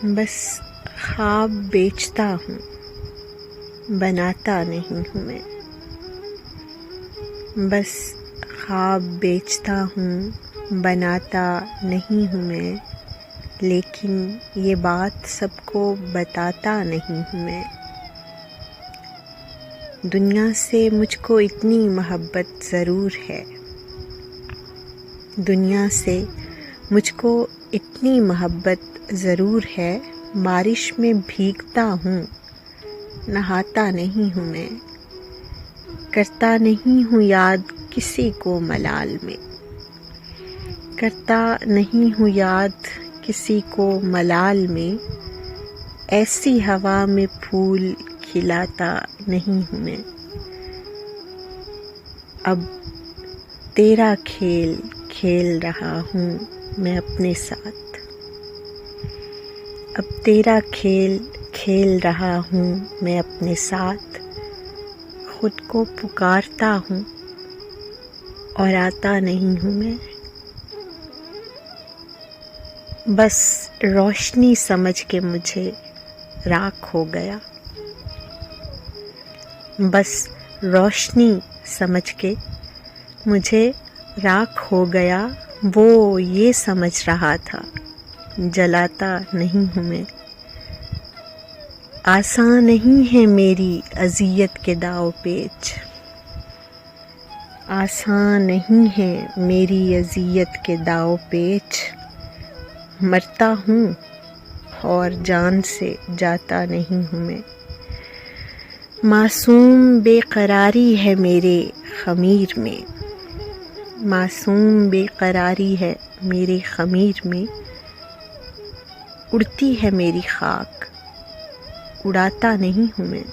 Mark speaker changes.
Speaker 1: बस ख्वाब बेचता हूँ, बनाता नहीं हूँ मैं। बस ख्वाब बेचता हूँ, बनाता नहीं हूँ मैं। लेकिन ये बात सबको बताता नहीं हूँ मैं। दुनिया से मुझको इतनी मोहब्बत ज़रूर है। दुनिया से मुझको इतनी मोहब्बत ज़रूर है। बारिश में भीगता हूँ, नहाता नहीं हूँ मैं। करता नहीं हूँ याद किसी को मलाल में। करता नहीं हूँ याद किसी को मलाल में। ऐसी हवा में फूल खिलाता नहीं हूँ मैं। अब तेरा खेल खेल रहा हूँ मैं अपने साथ। अब तेरा खेल खेल रहा हूँ मैं अपने साथ। खुद को पुकारता हूँ और आता नहीं हूँ मैं। बस रोशनी समझ के मुझे राख हो गया। बस रोशनी समझ के मुझे राख हो गया। वो ये समझ रहा था, जलाता नहीं हूँ मैं। आसान नहीं है मेरी अज़ियत के दाव पेच। आसान नहीं है मेरी अज़ियत के दाव पेच। मरता हूँ और जान से जाता नहीं हूँ मैं। मासूम बेकरारी है मेरे ख़मीर में। मासूम बेकरारी है मेरे ख़मीर में। उड़ती है मेरी खाक, उड़ाता नहीं हूँ मैं।